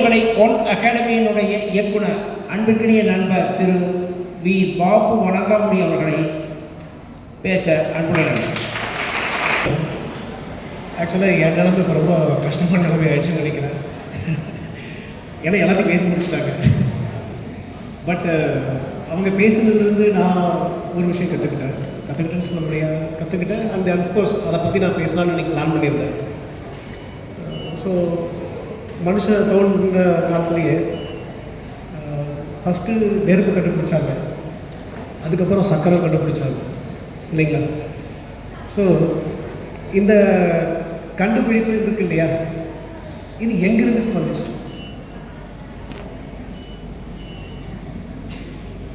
One அகாடமியினுடைய இயக்குனர் அன்புக்கினிய நண்பர் திரு we Babu Vanangamudi அவர்களை பேச அன்புடன். ஆக்சுவலாக என் நிலைமை இப்போ ரொம்ப கஷ்டமான நிலைமை ஆயிடுச்சுன்னு நினைக்கிறேன். ஏன்னா எல்லாத்தையும் பேசி முடிச்சிட்டாங்க. பட் அவங்க பேசுனதுலேருந்து நான் ஒரு விஷயம் கற்றுக்கிட்டேன்னு சொல்ல முடியாது, கற்றுக்கிட்டேன். அண்ட் அஃப்கோர்ஸ் அதை பற்றி நான் பேசலாம்னு எனக்கு பிளான் பண்ணியிருந்தேன். ஸோ மனுஷன் தோன்ற காலத்துலேயே ஃபஸ்ட்டு நெருப்பு கண்டுபிடிச்சாங்க, அதுக்கப்புறம் சக்கரை கண்டுபிடிச்சாங்க இல்லைங்களா? ஸோ இந்த கண்டுபிடிப்பு இருக்கு இல்லையா, இது எங்கிருந்து வந்துச்சு?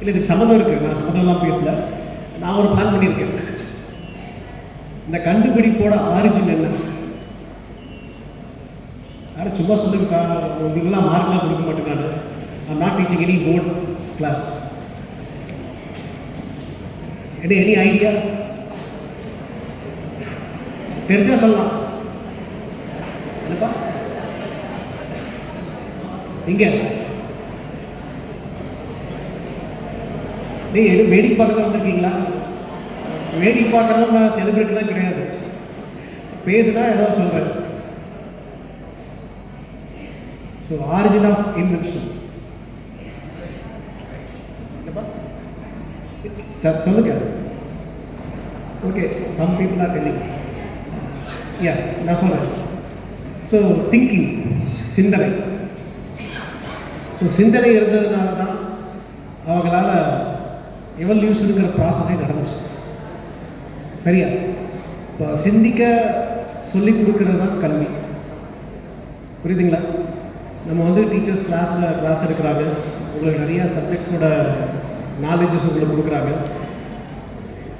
இல்லை இதுக்கு சம்மந்தம் இருக்குது, நான் சம்மந்தம்லாம் பேசல. நான் ஒரு பிளான் பண்ணியிருக்கேன். இந்த கண்டுபிடிப்போட ஆரிஜின் என்ன? யாரும் சும்மா சொல்லுங்கக்கா, உங்களுக்குலாம் மார்க்லாம் கொடுக்க மாட்டேன். நான் I'm not teaching any board classes. Any idea தெரிஞ்சால் சொல்லலாம். என்னப்பா இங்கே எதுவும் வேடிக்கை பார்க்க தான் வந்திருக்கீங்களா? வேடிக்கை பார்க்கறதும் நான் செலிப்ரிட்டிலாம் கிடையாது. பேசுனா ஏதாவது சொல்கிறேன். So origin of invention sir சொல்லுங்க. Okay, some people are telling. Yeah, நான் சொல்கிறேன். ஸோ திங்கிங், சிந்தனை. ஸோ சிந்தனை இருந்ததுனால தான் அவங்களால எவல்யூஷனுங்கிற ப்ராசஸே நடந்துச்சு. சரியா? இப்போ சிந்திக்க சொல்லிக் கொடுக்கறது தான் கல்வி. புரியுதுங்களா? நம்ம வந்து டீச்சர்ஸ் கிளாஸ் எடுக்கிறாங்க, உங்களுக்கு நிறையா சப்ஜெக்ட்ஸோட நாலேஜஸ் உங்களுக்கு கொடுக்குறாங்க.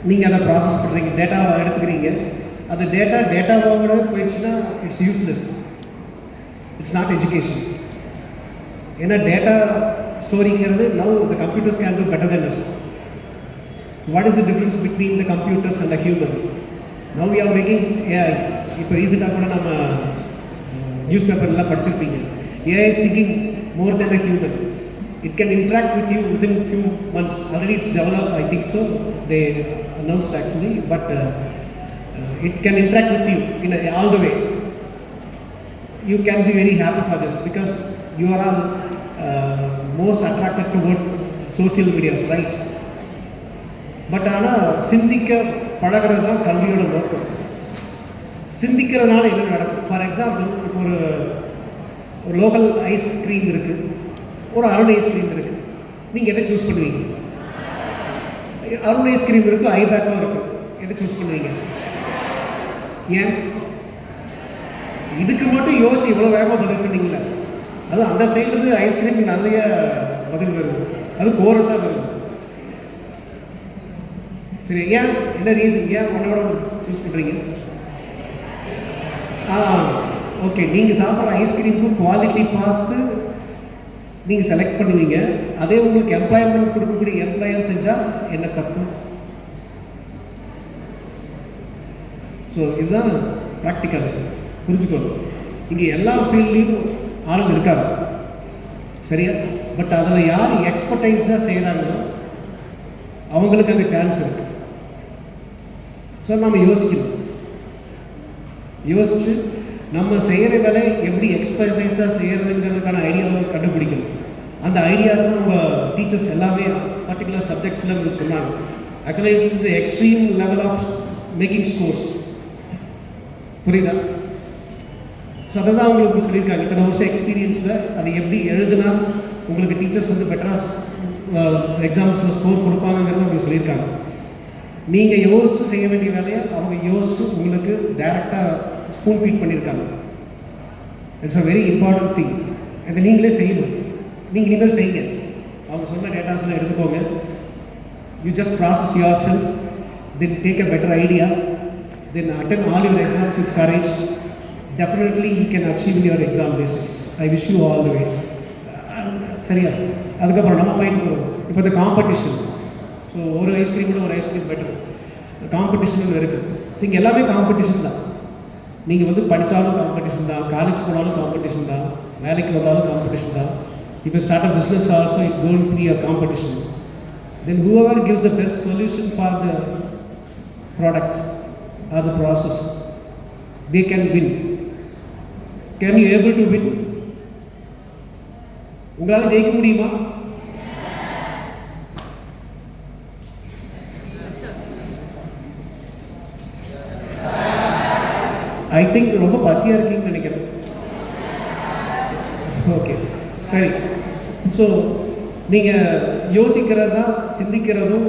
நீங்கள் அதை ப்ராசஸ் பண்ணுறீங்க, டேட்டாவை எடுத்துக்கிறீங்க. அந்த டேட்டாவோட போயிடுச்சுன்னா it's useless, it's not education. ஏன்னா டேட்டா ஸ்டோரிங்கிறது now the computers can do better then us. What is the difference between the computers and the human? Now we are making AI. இப்போ ரீசெண்டாக கூட நம்ம நியூஸ் பேப்பர்லாம் படிச்சிருப்பீங்க. AI is thinking more than a human. It can interact with you within few months. Already it's developed, I think so. They announced actually, but it can interact with you in all the way. You can be very happy for this because you are all most attracted towards social medias, right? But ஆனால் சிந்திக்க பழகிறது தான் கல்வியோட நோக்கம். சிந்திக்கிறதுனால என்ன நடக்கும்? For example, ஒரு local ice cream இருக்குது, ஒரு அருண் ஐஸ்கிரீம் இருக்குது. நீங்கள் எதை சூஸ் பண்ணுவீங்க? அருண் ஐஸ்கிரீம் இருக்குது, ஐபேக்கும் இருக்குது. எதை சூஸ் பண்ணுவீங்க? ஏன்? இதுக்கு மட்டும் யோசிச்சு இவ்வளோ வேகமாக பதில் சொன்னீங்களே. அது அந்த சைட்லேருந்து ஐஸ்கிரீம் நிறைய பதில் வருது, அது கோரஸாக வருது. சரி, ஏன்? என்ன ரீசன்? ஏன் உன்னோட சூஸ் பண்ணுறீங்க? ஓகே, நீங்கள் சாப்பிட்ற ஐஸ்கிரீமுக்கு குவாலிட்டி பார்த்து நீங்கள் செலக்ட் பண்ணுவீங்க. அதே உங்களுக்கு எம்ப்ளாய்மெண்ட் கொடுக்கக்கூடிய எம்ப்ளாயர் செஞ்சால் என்ன தப்பு? ஸோ இதுதான் ப்ராக்டிக்கல், புரிஞ்சுக்கணும். இங்கே எல்லா ஃபீல்ட்லேயும் ஆளுங்க இருக்காங்க, சரியா? பட் அதில் யார் எக்ஸ்பர்டைஸ்டாக செய்கிறாங்களோ அவங்களுக்கு அந்த சான்ஸ் இருக்குது. ஸோ நம்ம யோசிக்கணும். யோசித்து நம்ம செய்கிற வேலை எப்படி எக்ஸ்பர்டைஸ்டாக செய்கிறதுங்கிறதுக்கான ஐடியாவை கண்டுபிடிக்கணும். அந்த ஐடியாஸ் தான் நம்ம டீச்சர்ஸ் எல்லாமே பர்டிகுலர் சப்ஜெக்ட்ஸில் உங்களுக்கு சொன்னாங்க. ஆக்சுவலாக it's the extreme level of making scores. புரியுதா? ஸோ அதை தான் உங்களுக்கு சொல்லியிருக்காங்க. இத்தனை வருஷம் எக்ஸ்பீரியன்ஸில் அதை எப்படி எழுதுனா உங்களுக்கு டீச்சர்ஸ் வந்து பெட்டராக எக்ஸாம்ஸில் ஸ்கோர் கொடுப்பாங்கிறத உங்களுக்கு சொல்லியிருக்காங்க. நீங்கள் யோசித்து செய்ய வேண்டிய வேலையை அவங்க யோசித்து உங்களுக்கு டைரெக்டாக ஸ்பூன் ஃபீட் பண்ணியிருக்காங்க. It's a very important thing. அதை நீங்களே செய்யணும். நீங்கள் இனிமேல் செய்யுங்க. அவங்க சொன்ன டேட்டாஸ்லாம் எடுத்துக்கோங்க. யூ ஜஸ்ட் ப்ராசஸ் யுவர் செல்ஃப், then take a better idea, then attend all your exams with courage. Definitely you can achieve your exam basis. I wish you all the way. சரியா? அதுக்கப்புறம் நம்ம பாயிண்ட் போகிறோம். இப்போ இந்த காம்படிஷன். ஸோ ஒரு ஐஸ்கிரீமோட ஒரு ice cream better competition இருக்குது. So இங்கே எல்லாமே காம்படிஷன் தான். நீங்கள் வந்து படித்தாலும் காம்படிஷன் தான், காலேஜ் போனாலும் காம்படிஷன் தான், வேலைக்கு வந்தாலும் காம்படிஷன் தான். If you start a business also, it's going to be a competition. Then whoever gives the best solution for the product or the process, they can win. Can you able to win? உங்களால் ஜெயிக்க முடியுமா? I think ரொம்ப பசியாக இருக்கீங்கன்னு நினைக்கிறேன். Okay, சரி. So நீங்கள் யோசிக்கிறதா சிந்திக்கிறதும்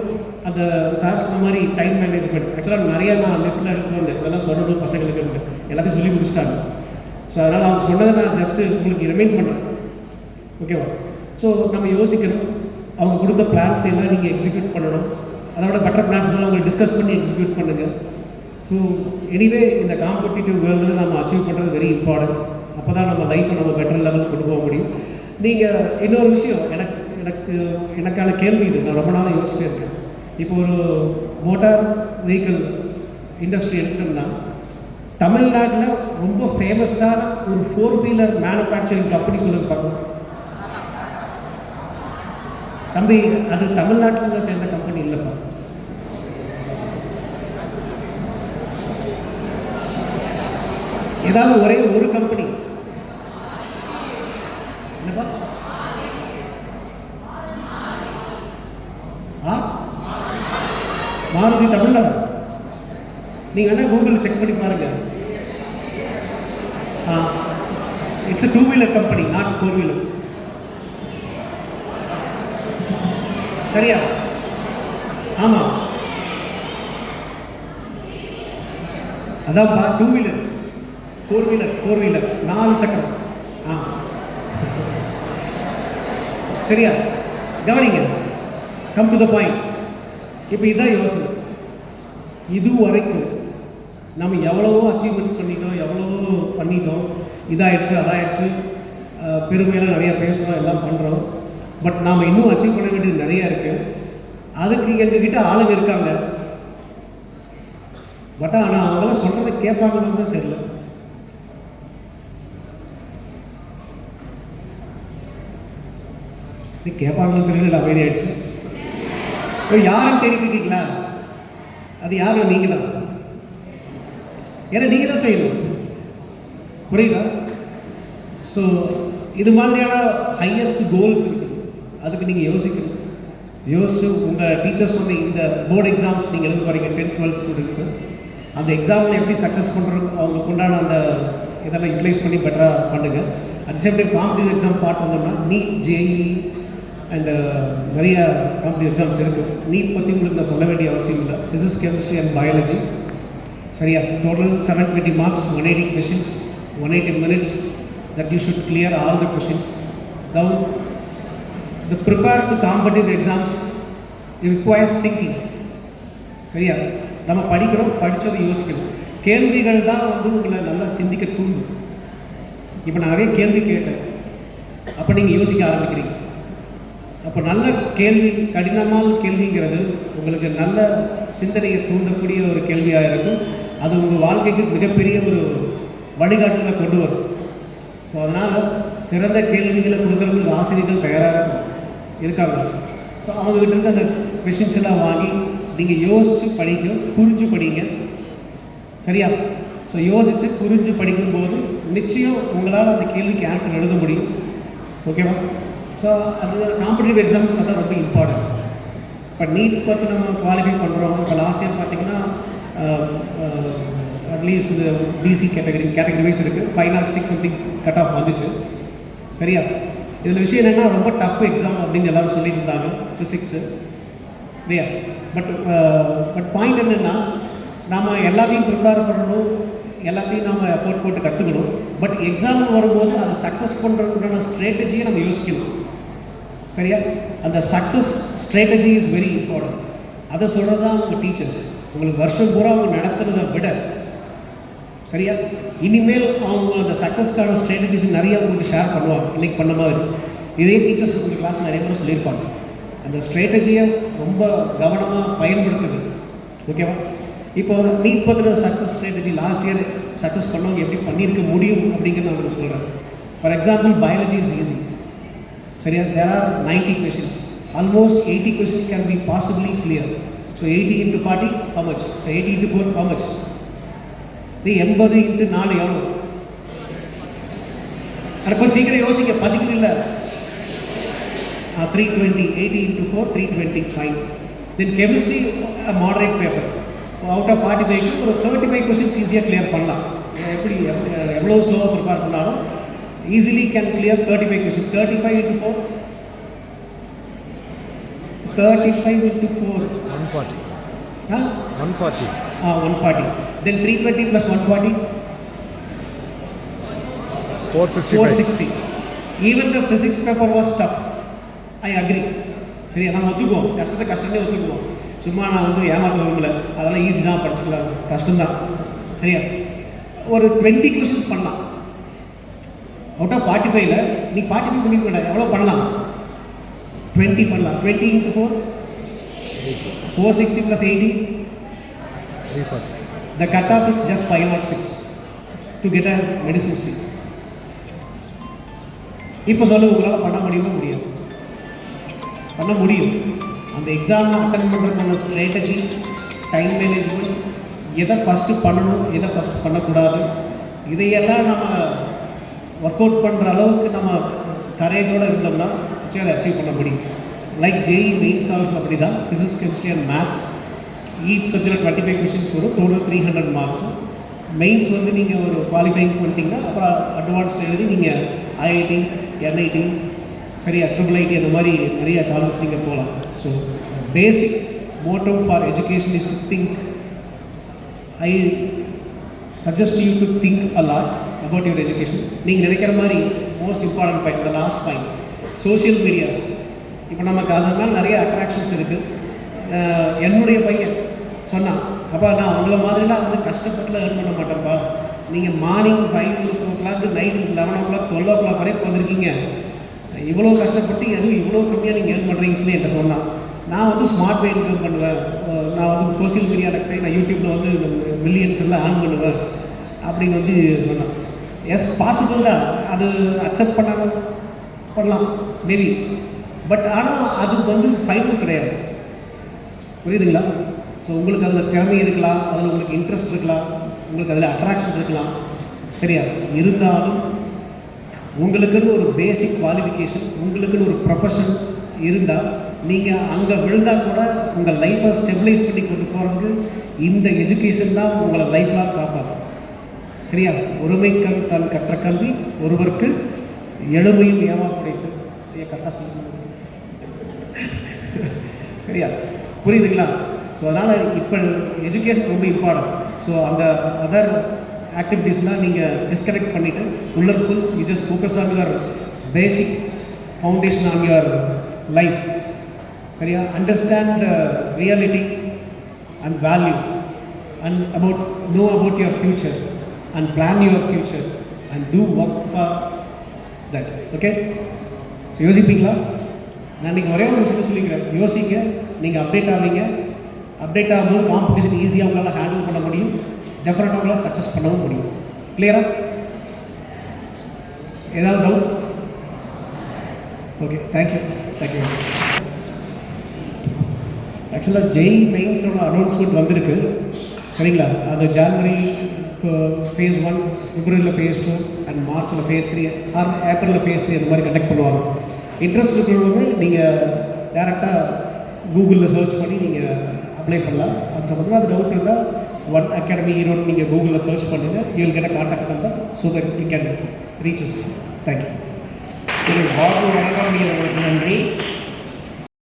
அந்த சார் சொன்ன மாதிரி டைம் மேனேஜ்மெண்ட் ஆக்சுவலாக நிறையா நான் லிஸ்ட்டில் எடுத்துகிட்டு வந்தேன். இதெல்லாம் சொல்லணும் பசங்களுக்கு எல்லாத்தையும் சொல்லி முடிச்சிட்டாங்க. ஸோ அதனால் அவங்க சொன்னதை நான் ஜஸ்ட்டு உங்களுக்கு ரிமைண்ட் பண்ணுறேன். ஓகேவா? ஸோ நம்ம யோசிக்கணும், அவங்க கொடுத்த பிளான்ஸ் எல்லாம் நீங்கள் எக்ஸிக்யூட் பண்ணணும். அதோட பெட்டர் பிளான்ஸ் எல்லாம் அவங்க டிஸ்கஸ் பண்ணி எக்ஸிக்யூட் பண்ணுங்கள். ஸோ எனிவே இந்த காம்படிட்டிவ் வேர்ல்டில் நம்ம அச்சீவ் பண்ணுறது வெரி இம்பார்ட்டன்ட். அப்போ தான் நம்ம லைஃப்பை நம்ம பெட்டர் லெவலுக்கு கொண்டு போக முடியும். நீங்கள் இன்னொரு விஷயம் எனக்கான கேள்வி இது, நான் ரொம்ப நாளாக யோசிச்சுட்டே இருக்கேன். இப்போ ஒரு மோட்டார் வெஹிக்கிள் இண்டஸ்ட்ரி எடுத்தோம்னா தமிழ்நாட்டில் ரொம்ப ஃபேமஸான ஒரு 4-வீலர் மேனுஃபேக்சரிங் கம்பெனி சொல்லுங்க பார்க்கணும். தம்பி, அது தமிழ்நாட்டில் சேர்ந்த கம்பெனி இல்லைப்பா. ஏதாவது ஒரே ஒரு கம்பெனி என்னப்பா? மாருதி தமிழ்நாடு. நீங்கள் வேணால் கூகுளில் செக் பண்ணி பாருங்கள். இட்ஸ் a 2-வீலர் கம்பெனி, நாட் 4-வீலர். சரியா? ஆமாம், அதான்ப்பா 2-வீலர். 4-வீலர் 4 சக்கரம். சரியா? கவனிங்க, கம் டு த பாயிண்ட். இப்போ இதுதான் யோசனை. இது வரைக்கும் நம்ம எவ்வளவோ அச்சீவ்மெண்ட்ஸ் பண்ணிட்டோம், இதாகிடுச்சு அதாகிடுச்சு, பெருமையெல்லாம் நிறையா பேசுகிறோம், எல்லாம் பண்ணுறோம். பட் நாம் இன்னும் அச்சீவ் பண்ண வேண்டியது நிறையா இருக்குது. அதுக்கு எங்ககிட்ட ஆளுங்க இருக்காங்க. பட் ஆனால் அவங்களாம் சொல்கிறத கேட்பாங்கன்னு தான் தெரியல. கேட்பாங்கன்னு தெரியல, அமைதியாயிடுச்சு. யாரும் தெரிவிக்கிறீங்களா? அது யாரும் நீங்கள் தான். ஏன்னா நீங்கள் தான் செய்யணும். புரியுதா? ஸோ இது மாதிரியான ஹையஸ்ட் கோல்ஸ் இருக்குது. அதுக்கு நீங்கள் யோசிக்கணும். யோசிச்சு உங்கள் டீச்சர்ஸ் வந்து இந்த போர்டு எக்ஸாம்ஸ் நீங்கள் எழுத போகிறீங்க, 10th 12th ஸ்டூடெண்ட்ஸு, அந்த எக்ஸாமில் எப்படி சக்ஸஸ் பண்ணுறது அவங்களுக்கு உண்டான அந்த இதெல்லாம் யூட்டிலைஸ் பண்ணி பெட்டராக பண்ணுங்கள். At same time competitive exam part வந்தோம்னா நீட், ஜேஇ அண்ட் நிறைய காம்படிட்டிவ் எக்ஸாம்ஸ் இருக்குது. நீட் பற்றி உங்களுக்கு நான் சொல்ல வேண்டிய அவசியம் இல்லை. Physics, chemistry and biology. சரியா? Total 720 marks, 180 questions, 180 minutes that you should clear all the questions. Now, the prepare to competitive exams, it requires thinking. சரியா? நம்ம படித்ததை யோசிக்கணும். கேள்விகள் தான் வந்து உங்களை நல்லா சிந்திக்க தூண்டும். இப்போ நான் நிறைய கேள்வி கேட்டேன், அப்போ நீங்கள் யோசிக்க ஆரம்பிக்கிறீங்க. அப்போ நல்ல கேள்வி, கடினமான கேள்விங்கிறது உங்களுக்கு நல்ல சிந்தனையை தூண்டக்கூடிய ஒரு கேள்வியாக இருக்கும். அது உங்கள் வாழ்க்கைக்கு மிகப்பெரிய ஒரு வழிகாட்டுதலை கொண்டு வரும். ஸோ அதனால் சிறந்த கேள்விகளை கொடுக்குறதுக்கு ஆசிரியர்கள் தயாராக இருக்காங்க. ஸோ அவங்ககிட்ட அந்த கொஷின்ஸ் எல்லாம் வாங்கி நீங்கள் யோசித்து புரிஞ்சு படிங்க. சரியா? ஸோ யோசித்து புரிஞ்சு படிக்கும்போது நிச்சயம் உங்களால் அந்த கேள்விக்கு ஆன்சர் எழுத முடியும். ஓகேவா? ஸோ அது காம்படிட்டிவ் எக்ஸாம்ஸ் தான் ரொம்ப இம்பார்ட்டன்ட். இப்போ நீட் பற்றி நம்ம குவாலிஃபை பண்ணுறோம். இப்போ லாஸ்ட் இயர் பார்த்திங்கன்னா அட்லீஸ்ட் இந்த பிசி கேட்டகரி வைஸ் இருக்குது. 506 சம்திங் கட் ஆஃப் வந்துச்சு. சரியா? இதில் விஷயம் என்னென்னா ரொம்ப டஃப் எக்ஸாம் அப்படின்னு எல்லோரும் சொல்லிட்டு இருந்தாங்க, ஃபிசிக்ஸு. இல்லையா? பட் பாயிண்ட் என்னென்னா, நாம் எல்லாத்தையும் ப்ரிப்பேர் பண்ணணும், எல்லாத்தையும் நாம் எஃபோர்ட் போட்டு கற்றுக்கணும். பட் எக்ஸாம் வரும்போது அதை சக்ஸஸ் பண்ணுறதுக்கான ஸ்ட்ராட்டஜியை நம்ம யோசிக்கணும். சரியா? அந்த success strategy is very important. அதை சொல்கிறது தான் உங்கள் டீச்சர்ஸ். உங்களுக்கு வருஷம் பூரா அவங்க நடத்துறதை விட, சரியா, இனிமேல் அவங்க அந்த சக்ஸஸ்க்கான ஸ்ட்ராட்டஜிஸ் நிறையா உங்களுக்கு ஷேர் பண்ணுவாங்க. இன்றைக்கி பண்ண மாதிரி இதே டீச்சர்ஸ் உங்கள் கிளாஸ் நிறைய பேர் சொல்லியிருப்பாங்க. அந்த ஸ்ட்ராட்டஜியை ரொம்ப கவனமாக பயன்படுத்துது. ஓகேவா? இப்போ நீட் பற்றின success strategy last year success பண்ணவங்க எப்படி பண்ணியிருக்க முடியும் அப்படிங்கிறது நான் உங்களுக்கு சொல்கிறேன். For example biology is easy. சரியா? There are 90 questions. Almost 80 questions can be possibly clear. So 80 into 40, how much? So 80 into 4, how much? 80 into 4 எவ்வளோ? அடுப்போ சீக்கிரம் யோசிக்க, பசிக்குது இல்லை? 320, 80 into 4, 320, fine. Then chemistry, a moderate paper. Out of 45, ஒரு 35 questions ஈஸியாக clear பண்ணலாம். எப்படி எவ்வளோ ஸ்லோவாக ப்ரிப்பேர் பண்ணாலும் easily can clear 35 questions. 35 into 4, 35 into 4, 140. huh? 140. 140. Then 320 plus 140, 465. 460. Even the physics paper was tough. I agree. சரியா? நம்ம ஒத்துக்குவோம், கஷ்டமே ஒத்துக்குவோம். சும்மா நான் வந்து ஏமாற்ற விரும்பல, அதெல்லாம் ஈஸி தான், படிச்சுக்கலாம், கஷ்டம்தான். சரியா? ஒரு 20 questions பண்ணலாம். அவுட் ஆஃப் 45ல நீ 45 பண்ணிக்க எவ்வளோ பண்ணலாம்? 20 பண்ணலாம். 20 into 4, 460 plus 80, 340. the cutoff is just 506 to get a medicine seat. இப்போ சொல்லு, உங்களால் பண்ண முடியுமா? முடியாது. பண்ண முடியும். அந்த எக்ஸாம் அட்டன் பண்ணுறதுக்கான ஸ்ட்ராட்டஜி, டைம் மேனேஜ்மெண்ட், எதை ஃபஸ்ட்டு பண்ணணும், எதை ஃபஸ்ட்டு பண்ணக்கூடாது, இதையெல்லாம் நம்ம ஒர்க் அவுட் பண்ணுற அளவுக்கு நம்ம கரேஜோடு இருந்தோம்னா நிச்சயம் அதை அச்சீவ் பண்ண முடியும். லைக் ஜேஇ மெயின்ஸ் ஆல்சோ அப்படி தான். Physics, chemistry and maths each subject 25 questions வரும். Total 300 marks. மெயின்ஸ் வந்து நீங்கள் ஒரு குவாலிஃபைங் பண்ணிட்டீங்கன்னா அப்புறம் அட்வான்ஸ்ட் எழுதி நீங்கள் ஐஐடி, என்ஐடி, சரியா, IIIT அந்த மாதிரி நிறைய காலேஜ் நீங்கள் போகலாம். So basic motive for education is to think. I suggest you to think a lot about your education. நீங்கள் நினைக்கிற மாதிரி most important point, the last point, social medias. இப்போ நமக்கு அதனால நிறைய அட்ராக்ஷன்ஸ் இருக்குது. என்னுடைய பையன் சொன்னான், அப்பா நான் உங்களை மாதிரிலாம் வந்து கஷ்டப்பட்டுலாம் ஏர்ன் பண்ண மாட்டேன்ப்பா, நீங்கள் மார்னிங் 5 நைட்டு 11 12 வரைக்கும் வந்திருக்கீங்க, இவ்வளோ கஷ்டப்பட்டு எதுவும் இவ்வளோ கம்மியாக நீங்கள் ஏர்ன் பண்ணுறீங்கன்னு சொல்லி என்கிட்ட சொன்னான். நான் வந்து ஸ்மார்ட் வே இன்கம் பண்ணுவேன், நான் வந்து சோஷியல் மீடியா நடத்தி நான் யூடியூப்பில் வந்து மில்லியன்ஸ் எல்லாம் ஏர்ன் பண்ணுவேன் அப்படின்னு வந்து சொன்னான். எஸ், பாசிபிள் தான், அது அக்செப்ட் பண்ணாமல் பண்ணலாம் மேபி. பட் ஆனால் அது வந்து ஃபைனல் கிடையாது. புரியுதுங்களா? ஸோ உங்களுக்கு அதில் திறமை இருக்கலாம், அதில் உங்களுக்கு இன்ட்ரெஸ்ட் இருக்கலாம், உங்களுக்கு அதில் அட்ராக்ஷன் இருக்கலாம். சரியா? இருந்தாலும் உங்களுக்குன்னு ஒரு பேசிக் குவாலிஃபிகேஷன், உங்களுக்குன்னு ஒரு ப்ரொஃபஷன் இருந்தால் நீங்கள் அங்கே விழுந்தால் கூட உங்கள் லைஃப்பை ஸ்டெபிலைஸ் பண்ணி கொண்டு போகிறதுக்கு இந்த எஜுகேஷன் தான் உங்களை லைஃப் லாங் காப்பாற்றும். சரியா? ஒருமைக்கண் தன் கற்ற கல்வி ஒருவருக்கு எளிமையும் ஏமாப்புடைத்து. கரெக்டாக சொல்லுங்க. சரியா? புரியுதுங்களா? ஸோ அதனால் இப்போ எஜுகேஷன் ரொம்ப இம்பார்ட்டன்ட். ஸோ அந்த அதர் ஆக்டிவிட்டீஸ்லாம் நீங்கள் டிஸ்கனெக்ட் பண்ணிவிட்டு full and full you just focus on your basic foundation on your life. சரியா? Understand reality and value and know about your future and plan your future and do work for that. Okay? So யோசிப்பீங்களா? நான் நீங்கள் ஒரே ஒரு விஷயத்தை சொல்லிக்கிறேன், யோசிங்க. நீங்கள் அப்டேட் ஆவீங்க. அப்டேட் ஆகும்போது காம்படிஷன் ஈஸியாக உங்களால் ஹேண்டில் பண்ண முடியும், டெஃபினட்டாக உங்களால் சக்ஸஸ் பண்ணவும் முடியும். கிளியரா? ஏதாவது டவுட்? Okay, thank you. ஆக்சுவலாக ஜெய் மெயின்ஸோட அனௌன்ஸ்மெண்ட் வந்திருக்கு. சரிங்களா? அது ஜான்வரி phase 1, பிப்ரவரியில் phase 2 அண்ட் மார்ச்சில் phase 3 ஆர் ஏப்ரலில் phase 3 அந்த மாதிரி கண்டக்ட் பண்ணுவாங்க. இன்ட்ரெஸ்ட் இருக்கிறவங்க நீங்கள் டேரெக்டாக கூகுளில் சர்ச் பண்ணி நீங்கள் அப்ளை பண்ணலாம். அது சம்மந்தமாக அது டவுட் இருந்தால் ஒன் அகாடமி ஈரோடு நீங்கள் கூகுளில் சர்ச் பண்ணுங்கள். You will get a contact number so that you can reach us. Thank you. திரு பாபு வணங்காமுடி அவர்களுக்கு நன்றி.